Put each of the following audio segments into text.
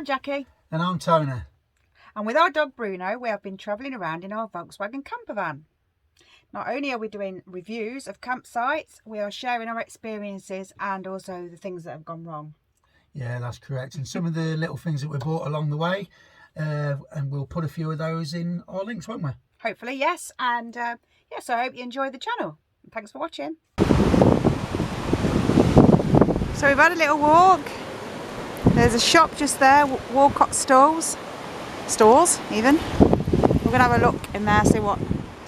I'm Jackie. And I'm Tony. And with our dog Bruno, we have been travelling around in our Volkswagen Campervan. Not only are we doing reviews of campsites, we are sharing our experiences and also the things that have gone wrong. Yeah, that's correct. And some of the little things that we bought along the way, and we'll put a few of those in our links, won't we? Hopefully, yes. And so I hope you enjoy the channel. Thanks for watching. So we've had a little walk. There's a shop just there, Walcott stores even. We're gonna have a look in there, see what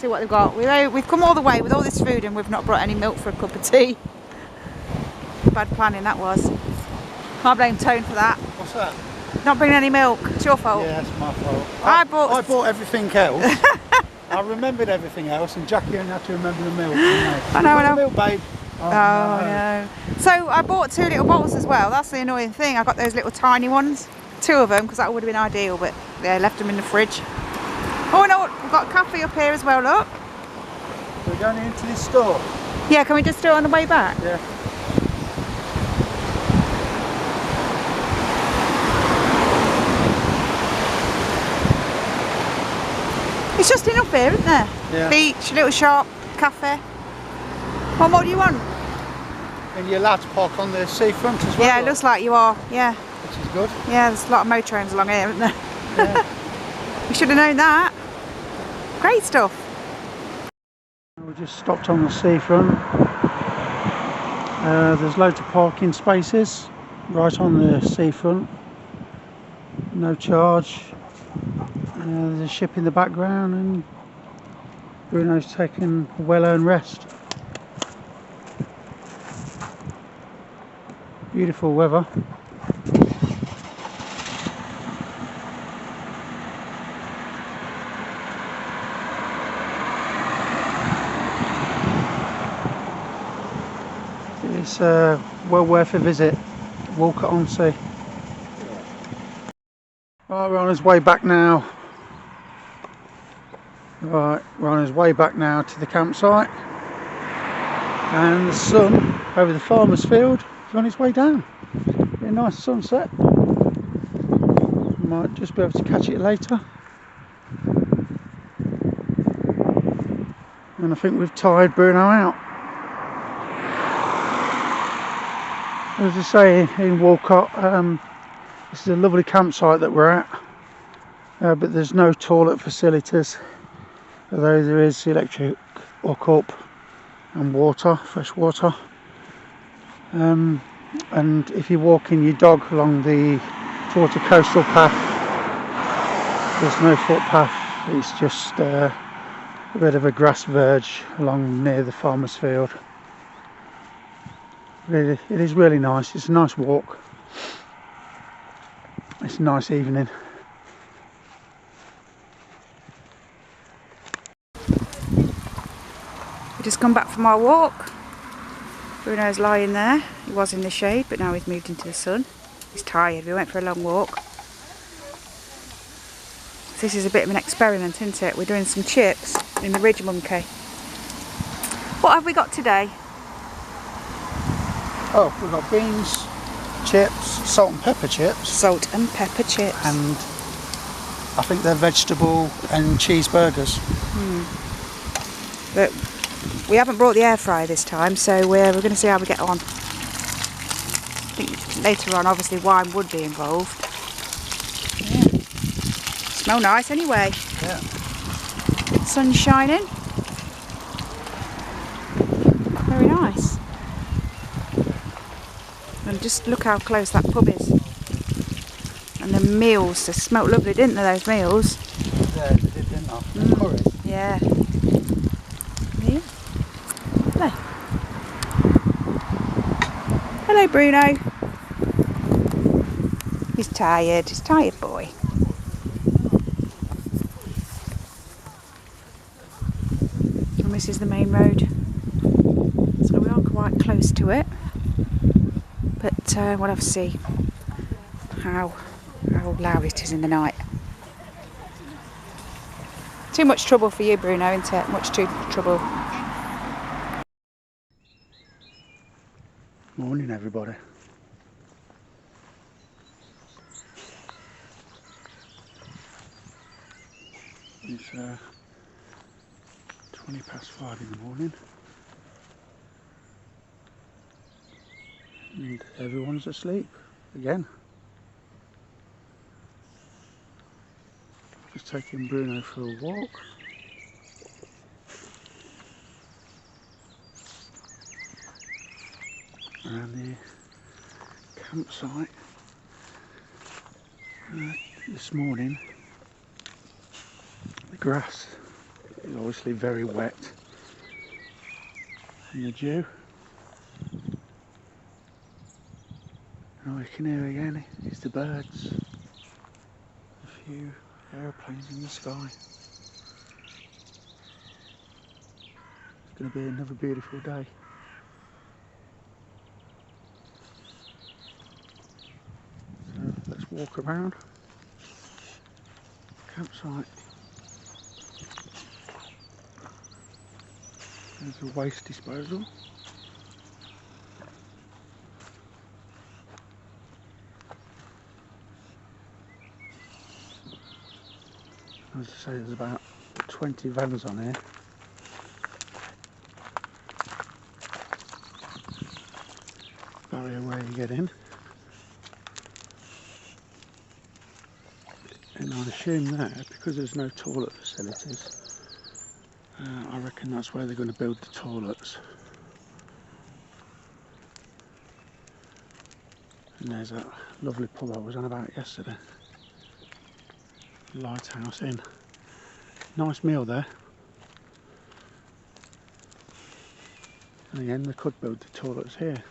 they've got. We've come all the way with all this food and we've not brought any milk for a cup of tea. Bad planning that was. Can't blame Tone for that. What's that? Not bringing any milk. It's your fault. Yeah, it's my fault. I bought everything else. I remembered everything else, and Jackie only had to remember the milk. I know. The milk, babe. Oh no. So I bought 2 little bottles as well. That's the annoying thing. I got those little tiny ones, 2 of them, because that would have been ideal. But yeah, left them in the fridge. Oh no, we've got a cafe up here as well. Look. We're going into this store. Yeah, can we just do it on the way back? Yeah. It's just enough here, isn't there? Yeah. Beach, little shop, cafe. What more do you want? And you're allowed to park on the seafront as well. Yeah, it looks like you are, yeah. Which is good. Yeah, there's a lot of motorhomes along here, isn't there? Yeah. We should have known that. Great stuff. We just stopped on the seafront. There's loads of parking spaces right on the seafront. No charge. There's a ship in the background and Bruno's taking a well-earned rest. Beautiful weather. It's well worth a visit. Walcott on Sea. Right, we're on his way back now. Right, we're on his way back now to the campsite, and the sun over the farmer's field is on its way down. Be a nice sunset. Might just be able to catch it later. And I think we've tired Bruno out. As I say, in Walcott, this is a lovely campsite that we're at, but there's no toilet facilities. Although there is electric hook up and water, fresh water. And if you're walking your dog along towards the coastal path, there's no footpath. It's just a bit of a grass verge along near the farmer's field. Really, it is really nice. It's a nice walk. It's a nice evening. Just come back from our walk. Bruno's lying there. He was in the shade, but now he's moved into the sun. He's tired. We went for a long walk. This is a bit of an experiment, isn't it? We're doing some chips in the Ridge Monkey. What have we got today? Oh, we've got beans, chips, salt and pepper chips. Salt and pepper chips. And I think they're vegetable and cheeseburgers. But we haven't brought the air fryer this time, so we're going to see how we get on. I think later on, obviously, wine would be involved. Yeah. Smell nice anyway. Yeah. Good sun shining. Very nice. And just look how close that pub is. And the meals, they smelt lovely, didn't they, those meals? Yeah, they did, didn't they? Curry. Yeah. Yeah. Hello. Hello, Bruno. He's tired. He's tired, boy. And this is the main road. So we are quite close to it. But we'll have to see how loud it is in the night. Too much trouble for you, Bruno, isn't it? Much too much trouble. Morning, everybody. It's 20 past 5 in the morning, and everyone's asleep again. Just taking Bruno for a walk. Around the campsite. This morning the grass is obviously very wet from the dew. And all you can hear again is the birds, a few aeroplanes in the sky. It's going to be another beautiful day. So let's walk around campsite. There's a waste disposal. As I say, there's about 20 vans on here. Barrier where you get in. And I'd assume there, because there's no toilet facilities, I reckon that's where they're going to build the toilets. And there's that lovely pub I was on about yesterday. Lighthouse Inn. Nice meal there. And again, they could build the toilets here.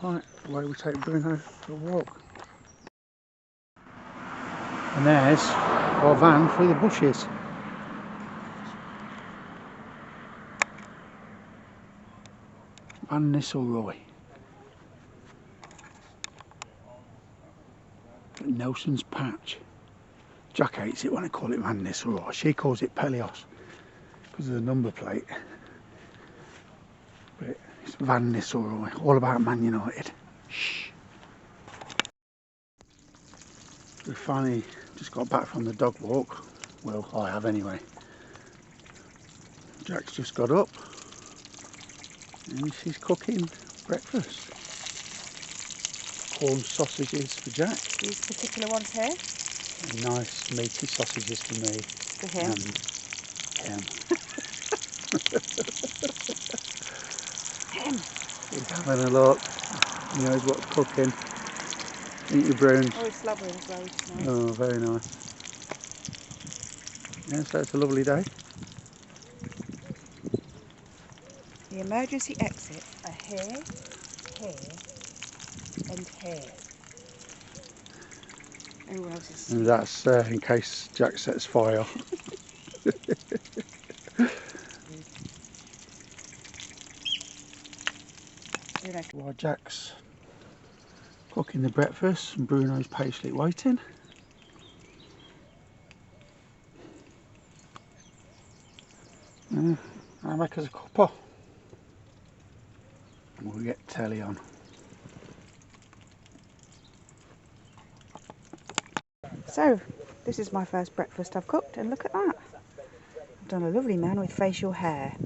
Right, away we take Bruno for a walk. And there's our van through the bushes. Van Nistelrooy. Nelson's Patch. Jack hates it when I call it Van Nistelrooy. She calls it Pelios because of the number plate. But it's Van Nistelrooy, all about Man United. Shh. We finally just got back from the dog walk. Well, I have anyway. Jack's just got up and she's cooking breakfast. Corn sausages for Jack. These particular ones here? And nice meaty sausages to me. For him? Him. Him. He's having a look. He knows what's cooking. Eat your browns. Oh, it's slobbering as well, which is nice. Oh, very nice. Yeah, so it's a lovely day. The emergency exits are here, here, and here. Everyone else is... And that's in case Jack sets fire. While Jack's cooking the breakfast and Bruno's patiently waiting. I'll make us a cuppa and we'll get telly on. So, this is my first breakfast I've cooked, and look at that. I've done a lovely man with facial hair.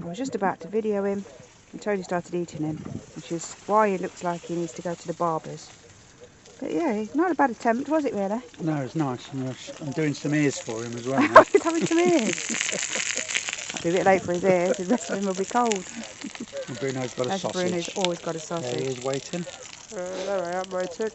I was just about to video him and Tony started eating him, which is why he looks like he needs to go to the barber's. But yeah, not a bad attempt, was it really? No, it's nice. And I'm doing some ears for him as well now. He's having some ears. I'll be a bit late for his ears, the rest of him will be cold. And Bruno's got a sausage. Bruno's always got a sausage. There he is waiting. There I am waiting.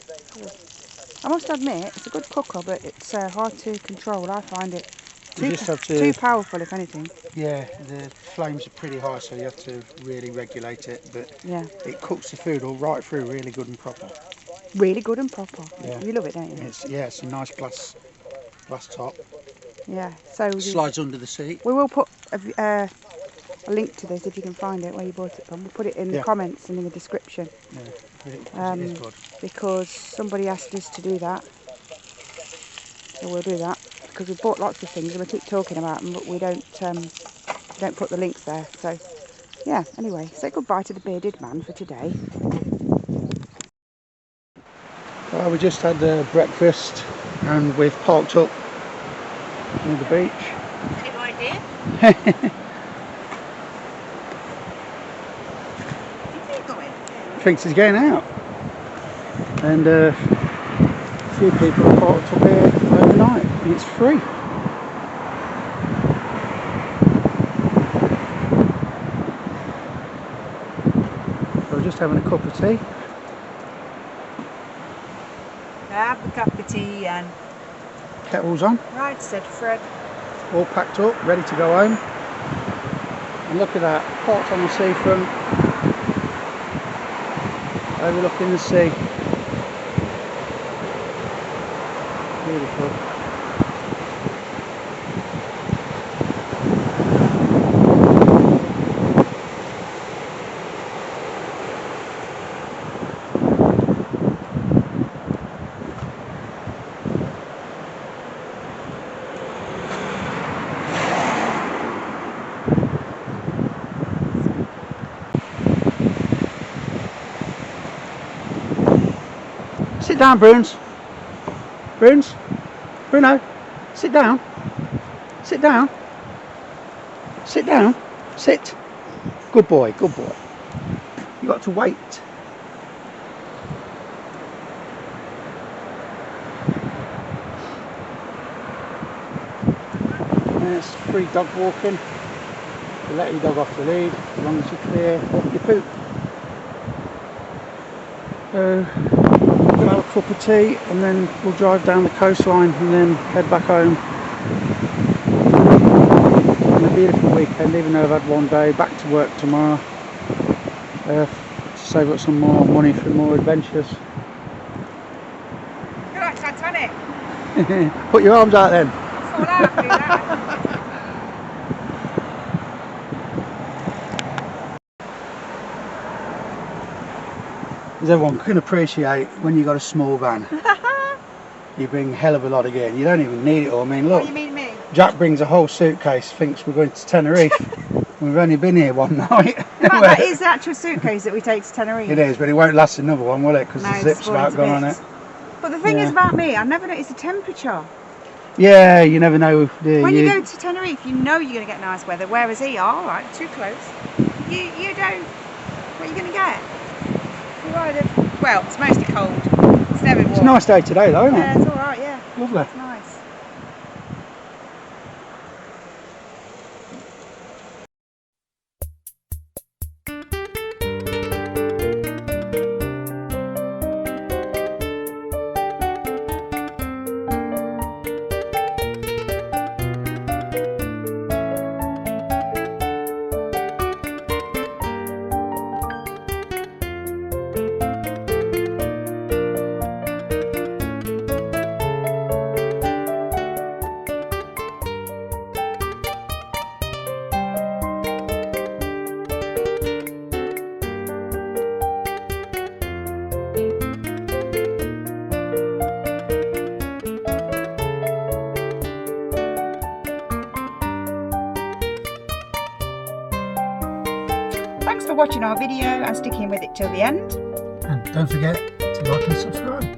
I must admit, it's a good cooker, but it's hard to control. I find it too powerful, if anything. Yeah, the flames are pretty high, so you have to really regulate it. But yeah, it cooks the food all right through, really good and proper. Really good and proper. Yeah. You love it, don't you? It's a nice glass top. Yeah. So Slides under the seat. we will put a link to this if you can find it where you bought it from. We'll put it in the comments and in the description. Yeah, it is good. Because somebody asked us to do that, so we'll do that. Because we've bought lots of things and we keep talking about them, but we don't put the links there. So yeah, anyway, say goodbye to the bearded man for today. Well, we just had breakfast and we've parked up near the beach. Any idea? Thinks he's going out. And a few people have parked up here overnight and it's free. So we're just having a cup of tea. Have a cup of tea and... Kettle's on. Right, said Fred. All packed up, ready to go home. And look at that, parked on the seafront, overlooking the sea. Beautiful. Sit down, Bruns. Bruns. Bruno. Sit down. Sit down. Sit down. Sit. Good boy. Good boy. You got to wait. There's free dog walking. You let your dog off the lead as long as you clear off your poop. So we're going to have a cup of tea and then we'll drive down the coastline and then head back home. And a beautiful weekend, even though I've had one day, back to work tomorrow to save up some more money for more adventures. You're like Titanic. Put your arms out then. Fall out, do that. As everyone can appreciate, when you've got a small van, you bring a hell of a lot of gear. You don't even need it all. I mean, look, What, you mean me? Jack brings a whole suitcase, thinks we're going to Tenerife. We've only been here one night. That is the actual suitcase that we take to Tenerife. It is, but it won't last another one, will it? Because No, the it's zip's falling about to gone on it. bits. But the thing is about me, I never notice the temperature. Yeah, you never know. When you go to Tenerife, you know you're going to get nice weather, whereas here, alright, too close. You don't, what are you going to get? Well, it's mostly cold. It's never warm. It's a nice day today though, isn't it? Yeah, it's alright, yeah. Lovely. It's nice. Thanks for watching our video and sticking with it till the end. And don't forget to like and subscribe.